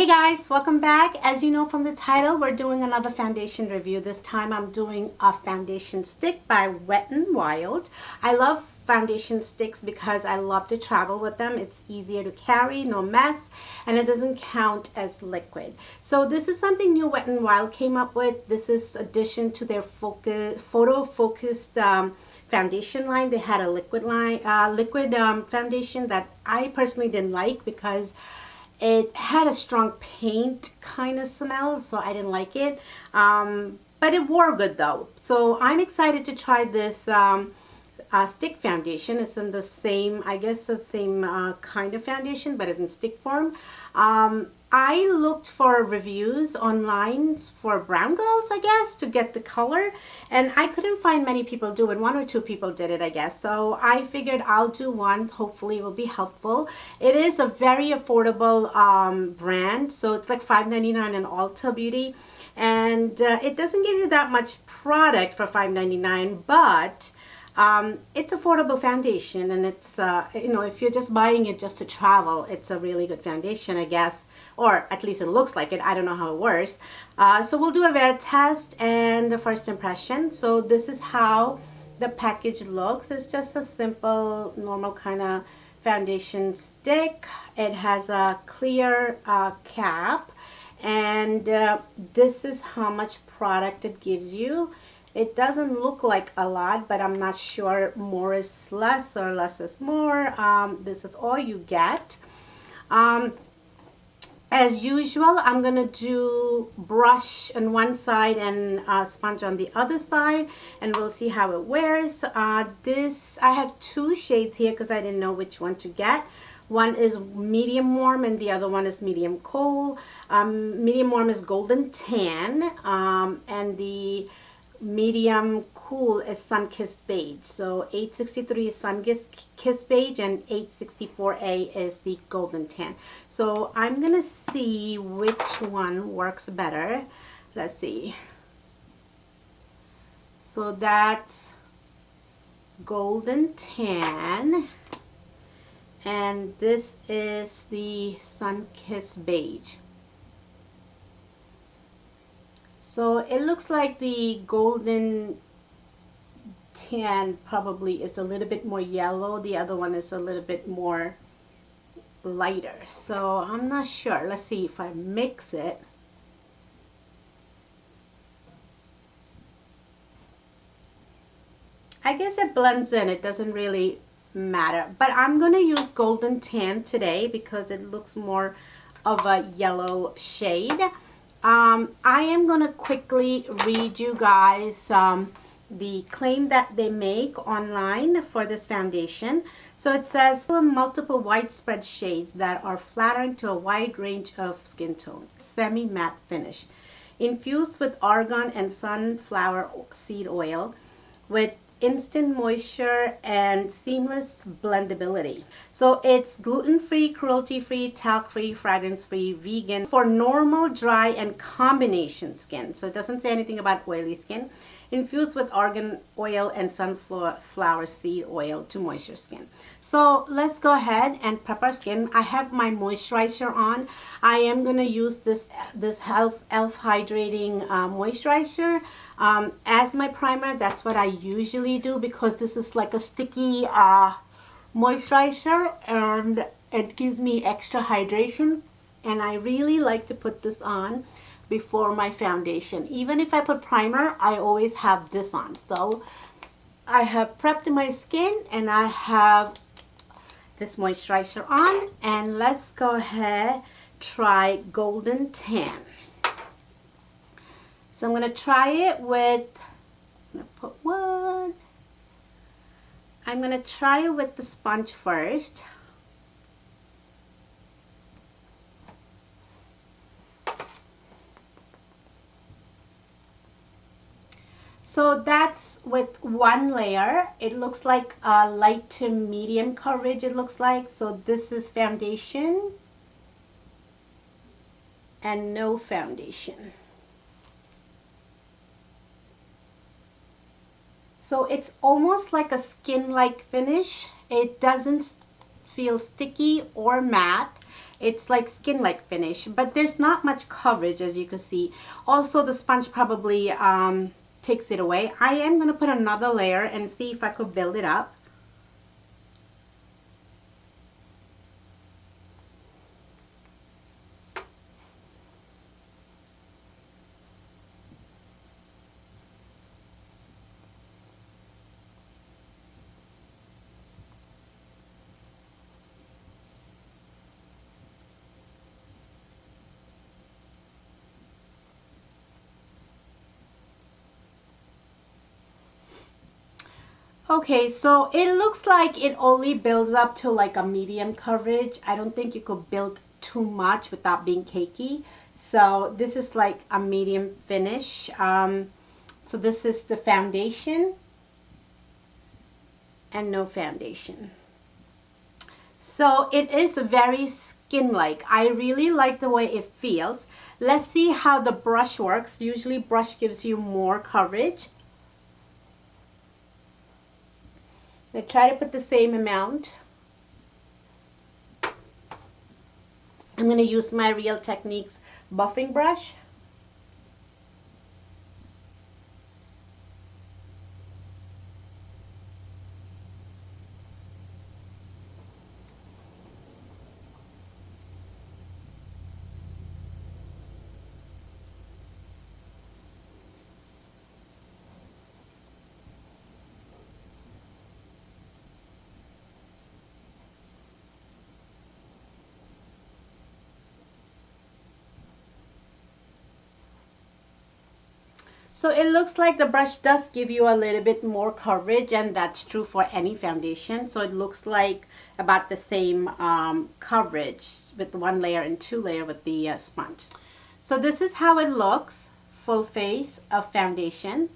Guys, welcome back. As you know from the title, we're doing another foundation review. This time I'm doing a foundation stick by Wet n Wild. I love foundation sticks because I love to travel with them. It's easier to carry, no mess, and it doesn't count as liquid. So this is something new Wet n Wild came up with. This is addition to their photo focused foundation line. They had a liquid line, foundation that I personally didn't like because it had a strong paint kind of smell, so I didn't like it. But it wore good though. So I'm excited to try this stick foundation. It's in the same, I guess the same kind of foundation, but it's in stick form. I looked for reviews online for brown girls, I guess, to get the color, and I couldn't find many people do it. One or two people did it, I guess. So I figured I'll do one. Hopefully it will be helpful. It is a very affordable brand, so it's like $5.99 in Ulta Beauty, and it doesn't give you that much product for $5.99, but it's affordable foundation, and it's you know, if you're just buying it just to travel, it's a really good foundation, I guess, or at least it looks like it. I don't know how it works. So we'll do a wear test and the first impression. So this is how the package looks. It's just a simple normal kind of foundation stick. It has a clear cap, and this is how much product it gives you. It doesn't look like a lot, but I'm not sure more is less or less is more. This is all you get. As usual, I'm going to do brush on one side and sponge on the other side, and we'll see how it wears. I have two shades here because I didn't know which one to get. One is medium warm and the other one is medium cool. Medium warm is golden tan, and the medium cool is sun-kissed beige. So 863 is sun-kissed beige and 864A is the golden tan. So I'm gonna see which one works better. Let's see. So that's golden tan, and this is the sun-kissed beige. So it looks like the golden tan probably is a little bit more yellow. The other one is a little bit more lighter. So I'm not sure. Let's see if I mix it. I guess it blends in. It doesn't really matter. But I'm going to use golden tan today because it looks more of a yellow shade. I am going to quickly read you guys the claim that they make online for this foundation. So it says multiple widespread shades that are flattering to a wide range of skin tones. Semi-matte finish. Infused with argan and sunflower seed oil with instant moisture and seamless blendability. So it's gluten-free, cruelty-free, talc-free, fragrance-free, vegan for normal, dry, and combination skin. So it doesn't say anything about oily skin. Infused with argan oil and sunflower seed oil to moisture skin. So let's go ahead and prep our skin. I have my moisturizer on. I am going to use this Elf Hydrating Moisturizer as my primer. That's what I usually do because this is like a sticky moisturizer, and it gives me extra hydration, and I really like to put this on before my foundation. Even if I put primer, I always have this on. So I have prepped my skin and I have this moisturizer on, and let's go ahead try golden tan. So I'm going to try it with, I'm going to put one. I'm going to try it with the sponge first. So that's with one layer. It looks like a light to medium coverage, it looks like. So this is foundation and no foundation. So it's almost like a skin-like finish. It doesn't feel sticky or matte. It's like skin-like finish, but there's not much coverage, as you can see. Also, the sponge probably takes it away. I am going to put another layer and see if I could build it up. Okay, so it looks like it only builds up to like a medium coverage. I don't think you could build too much without being cakey. So this is like a medium finish. So this is the foundation and no foundation. So it is very skin-like. I really like the way it feels. Let's see how the brush works. Usually brush gives you more coverage. I try to put the same amount. I'm going to use my Real Techniques buffing brush. So it looks like the brush does give you a little bit more coverage, and that's true for any foundation. So it looks like about the same coverage with one layer and two layer with the sponge. So this is how it looks, full face of foundation.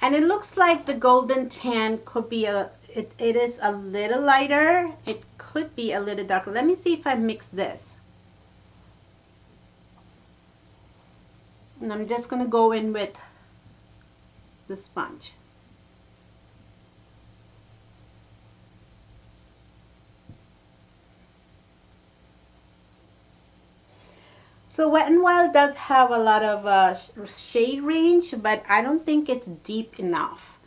And it looks like the golden tan could be it is a little lighter. It could be a little darker. Let me see if I mix this. And I'm just going to go in with the sponge. So Wet n Wild does have a lot of shade range, but I don't think it's deep enough.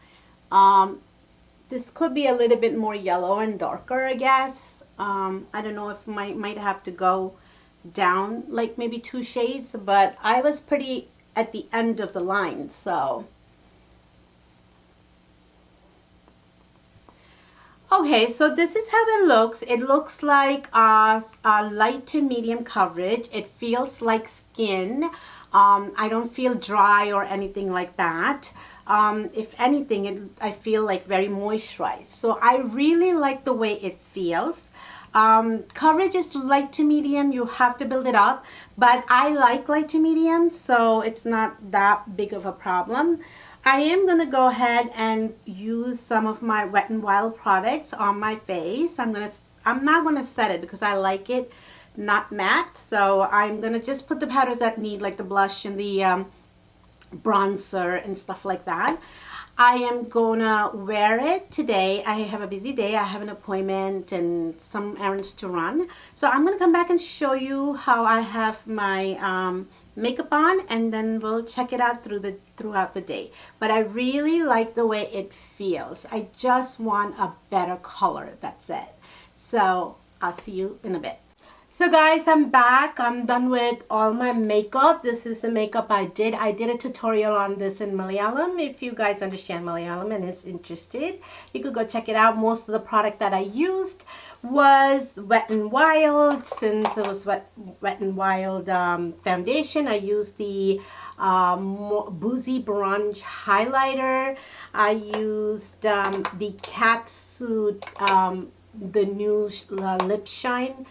This could be a little bit more yellow and darker, I guess. I don't know if might have to go down like maybe 2 shades, but I was pretty at the end of the line, so okay, so this is how it looks. It looks like a light to medium coverage. It feels like skin. I don't feel dry or anything like that. If anything, I feel like very moisturized. So I really like the way it feels. Coverage is light to medium. You have to build it up, but I like light to medium, so it's not that big of a problem. I am going to go ahead and use some of my Wet n Wild products on my face. I'm not going to set it because I like it not matte, so I'm going to just put the powders that need, like the blush and the bronzer and stuff like that. I am gonna wear it today. I have a busy day. I have an appointment and some errands to run. So I'm gonna come back and show you how I have my makeup on, and then we'll check it out throughout the day. But I really like the way it feels. I just want a better color, that's it. So I'll see you in a bit. So guys, I'm back. I'm done with all my makeup. This is the makeup I did. I did a tutorial on this in Malayalam. If you guys understand Malayalam and is interested, you could go check it out. Most of the product that I used was Wet n Wild. Since it was Wet n Wild foundation, I used the Boozy Bronze highlighter. I used the Catsuit, the new Lip Shine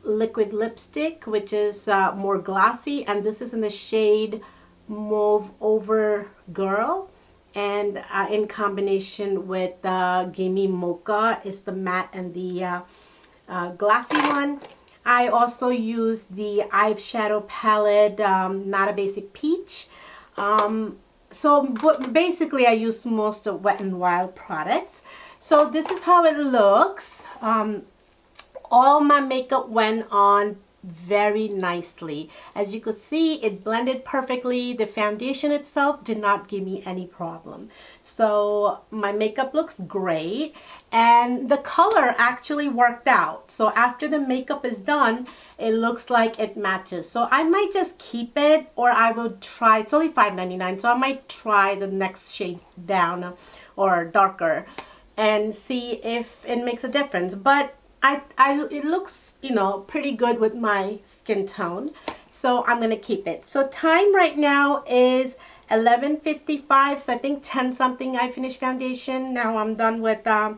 liquid lipstick, which is more glossy, and this is in the shade Mauve Over Girl, and in combination with Gimme Mocha is the matte and the glossy one. I also used the eyeshadow palette Not a Basic Peach. So basically I used most of Wet n Wild products. So this is how it looks. all my makeup went on very nicely. As you could see, it blended perfectly. The foundation itself did not give me any problem. So my makeup looks great, and the color actually worked out. So after the makeup is done, it looks like it matches. So I might just keep it, or I will try, it's only $5.99, so I might try the next shade down or darker and see if it makes a difference. But it looks, you know, pretty good with my skin tone, so I'm gonna keep it. So time right now is 11:55, so I think 10 something I finished foundation. Now I'm done with the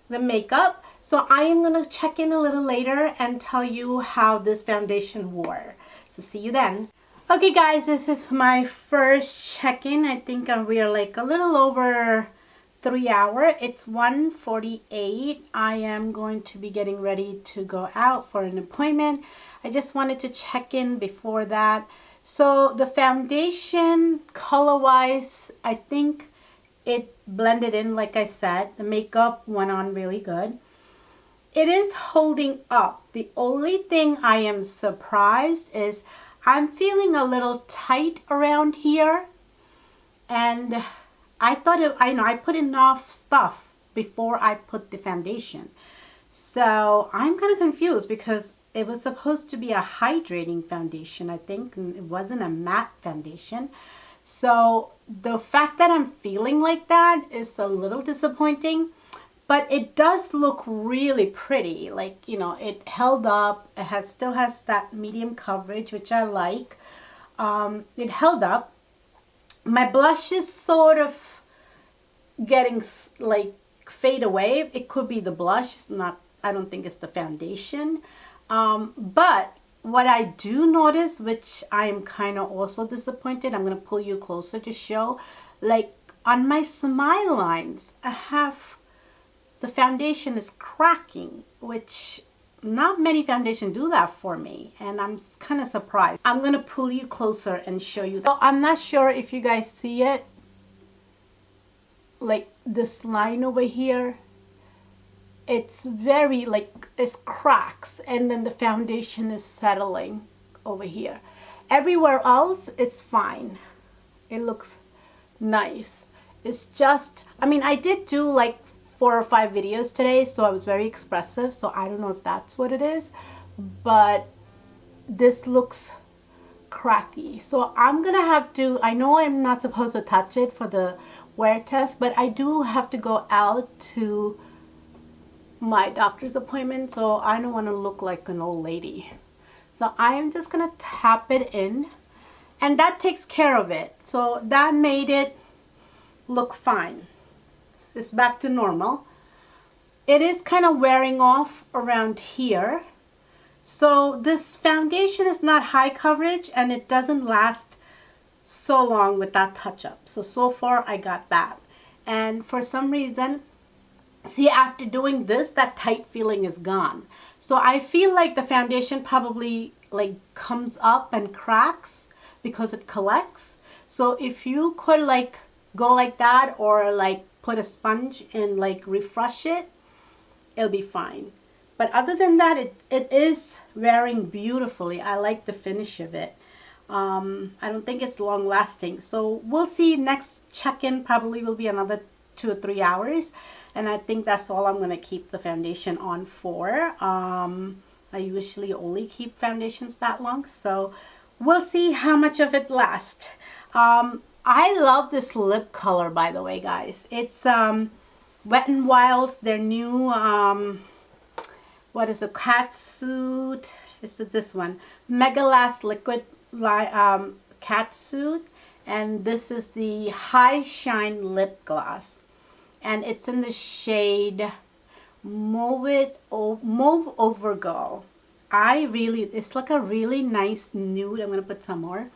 makeup, so I am gonna check in a little later and tell you how this foundation wore. So see you then. Okay guys, this is my first check-in. I think we are like a little over 3 hours. It's 1:48. I am going to be getting ready to go out for an appointment. I just wanted to check in before that. So the foundation, color wise, I think it blended in. Like I said, the makeup went on really good. It is holding up. The only thing I am surprised is I'm feeling a little tight around here, and I thought I put enough stuff before I put the foundation. So I'm kind of confused because it was supposed to be a hydrating foundation, I think, and it wasn't a matte foundation. So the fact that I'm feeling like that is a little disappointing, but it does look really pretty. Like, you know, it held up. It still has that medium coverage, which I like. It held up. My blush is sort of getting like fade away. It could be the blush. It's not, I don't think it's the foundation. But what I do notice, which I am kind of also disappointed, I'm going to pull you closer to show, like on my smile lines, I have the foundation is cracking, which not many foundation do that for me, and I'm kind of surprised. I'm going to pull you closer and show you that. So I'm not sure if you guys see it, like this line over here, it's very like it's cracks, and then the foundation is settling over here. Everywhere else it's fine, it looks nice. It's just, I mean, I did do like 4 or 5 videos today, so I was very expressive, so I don't know if that's what it is, but this looks cracky. So I'm gonna have to, I know I'm not supposed to touch it for the wear test, but I do have to go out to my doctor's appointment, so I don't want to look like an old lady. So I am just gonna tap it in, and that takes care of it. So that made it look fine. It's back to normal. It is kind of wearing off around here. So this foundation is not high coverage, and it doesn't last so long with that touch-up. So far I got that. And for some reason, see, after doing this, that tight feeling is gone. So I feel like the foundation probably like comes up and cracks because it collects. So if you could like go like that, or like put a sponge and like refresh it, it'll be fine. But other than that, it is wearing beautifully. I like the finish of it. I don't think it's long lasting. So we'll see. Next check-in probably will be another 2 or 3 hours. And I think that's all I'm going to keep the foundation on for. I usually only keep foundations that long. So we'll see how much of it lasts. I love this lip color, by the way, guys. It's Wet n Wild's, their new, what is the cat suit? It's this one, Mega Last Liquid cat suit, and this is the High Shine lip gloss, and it's in the shade Mauve Over Girl. It's like a really nice nude. I'm gonna put some more.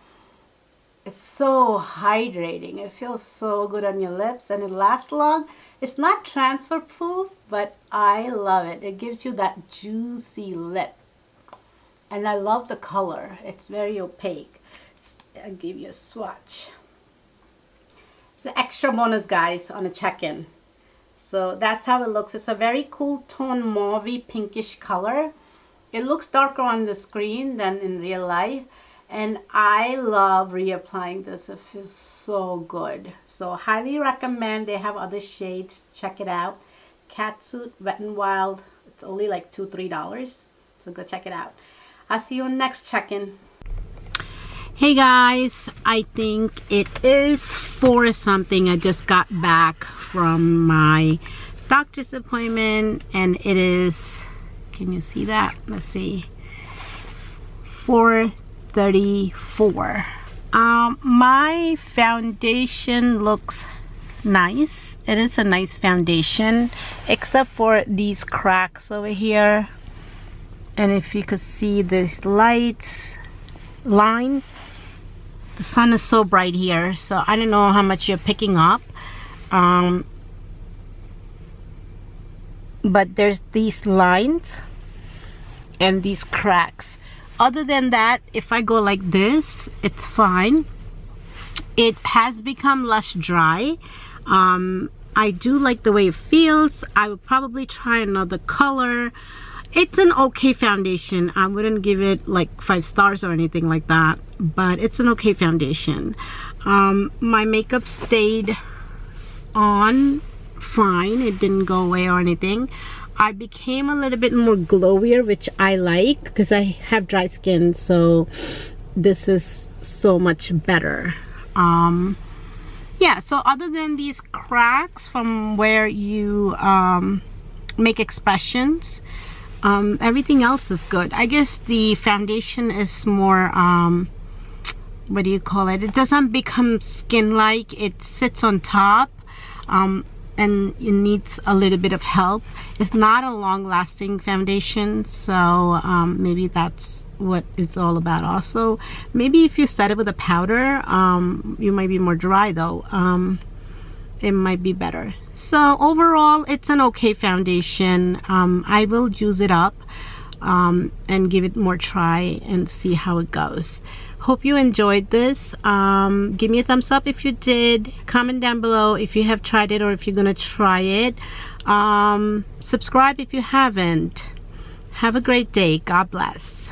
It's so hydrating. It feels so good on your lips, and it lasts long. It's not transfer proof, but I love it. It gives you that juicy lip. And I love the color. It's very opaque. I'll give you a swatch. It's an extra bonus, guys, on a check-in. So that's how it looks. It's a very cool tone, mauvey pinkish color. It looks darker on the screen than in real life. And I love reapplying this. It feels so good. So highly recommend. They have other shades. Check it out. Catsuit Wet n Wild. It's only like $2-3. So go check it out. I'll see you in the next check-in. Hey guys, I think it is 4 something. I just got back from my doctor's appointment and it is, can you see that? Let's see, 4:34. My foundation looks nice. It is a nice foundation except for these cracks over here. And if you could see this lights line, the sun is so bright here, so I don't know how much you're picking up, but there's these lines and these cracks. Other than that, if I go like this, it's fine. It has become less dry. I do like the way it feels. I would probably try another color. It's an okay foundation. I wouldn't give it like 5 stars or anything like that, but it's an okay foundation. My makeup stayed on fine. It didn't go away or anything. I became a little bit more glowier, which I like because I have dry skin, so this is so much better. Yeah, so other than these cracks from where you make expressions, everything else is good. I guess the foundation is more, what do you call it? It doesn't become skin-like. It sits on top, and it needs a little bit of help. It's not a long-lasting foundation, so maybe that's what it's all about. Also, maybe if you set it with a powder, you might be more dry though. It might be better. So overall, it's an okay foundation. I will use it up and give it more try and see how it goes. Hope you enjoyed this. Give me a thumbs up if you did. Comment down below if you have tried it or if you're gonna try it. Subscribe if you haven't. Have a great day. God bless.